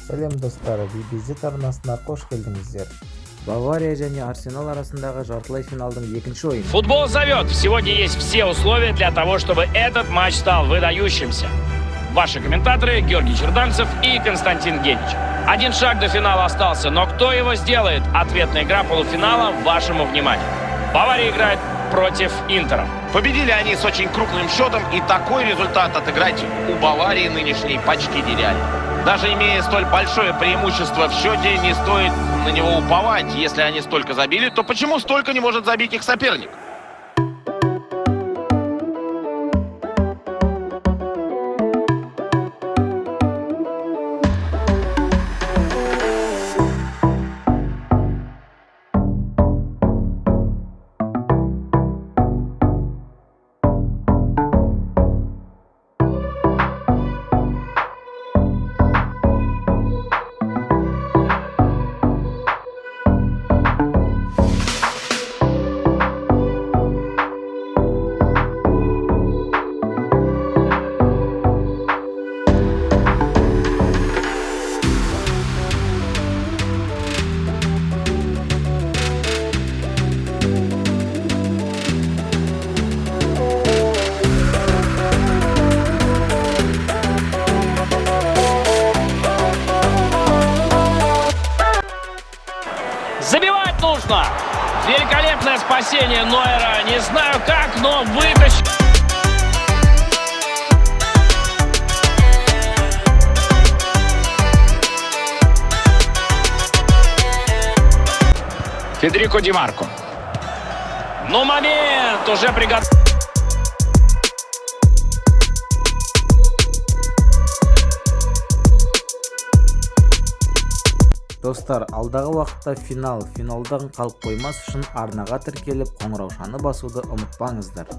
Сәлем достар, BBZ арнасына қош келдіңіздер. Бавария және Арсенал арасындағы жартылай финалдың екінші ойыны. Футбол зовет. Сегодня есть все условия для того, чтобы этот матч стал выдающимся. Ваши комментаторы Георгий Черданцев и Константин Генич. Один шаг до финала остался, но кто его сделает? Ответная игра полуфинала вашему вниманию. Бавария играет против Интера. Победили они с очень крупным счетом, и такой результат отыграть у Баварии нынешней почти нереально. Даже имея столь большое преимущество в счете, не стоит на него уповать. Если они столько забили, то почему столько не может забить их соперник? Забивать нужно! Великолепное спасение Нойера. Не знаю как, но вытащил. Федерико Ди Марко. Ну, момент! Уже приготовлен. Достар, алдағы уақытта финалдан қалып қоймас үшін арнаға тіркеліп қоңыраушаны басуды ұмытпаңыздар.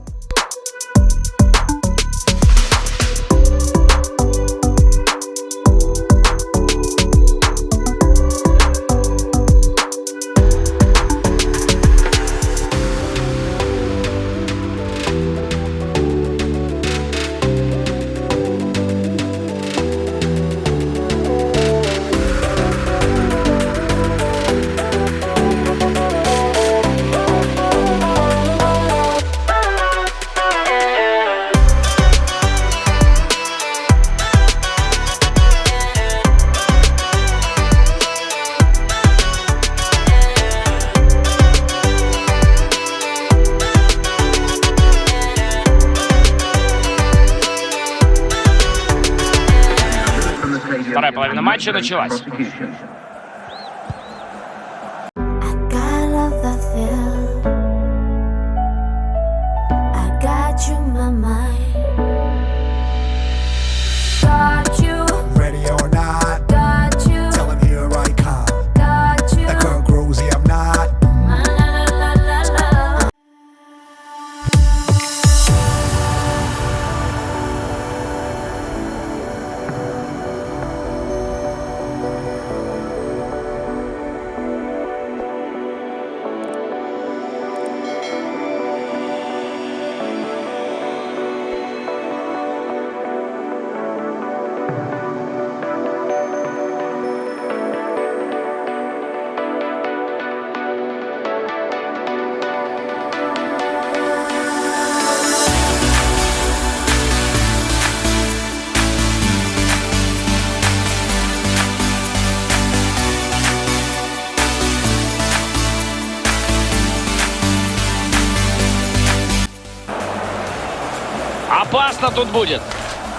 Вторая половина матча началась. Опасно тут будет.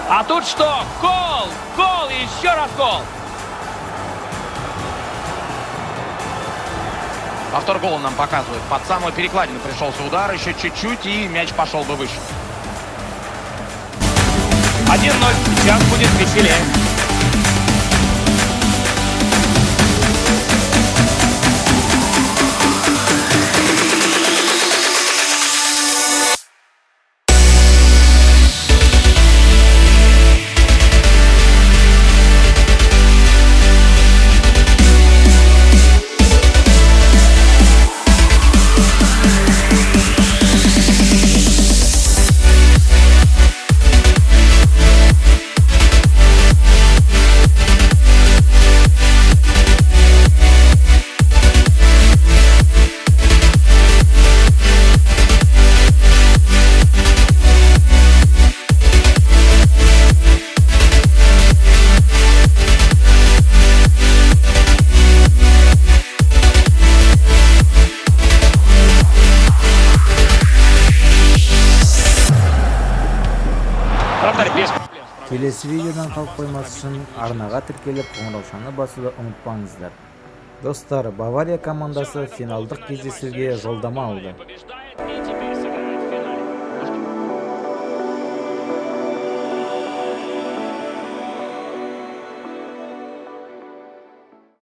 А тут что? Гол! Гол! И еще раз гол! Повтор гола нам показывает. Под самую перекладину пришелся удар. Еще чуть-чуть, и мяч пошел бы выше. 1-0. Сейчас будет веселее. комментарий без проблем. Келесі видеодан қалып қоймас үшін арнаға тіркеліп қоңыраушаны басуды ұмытпаңыздар. Достар, Бавария командасы финалдық кездесуге жолдама алды.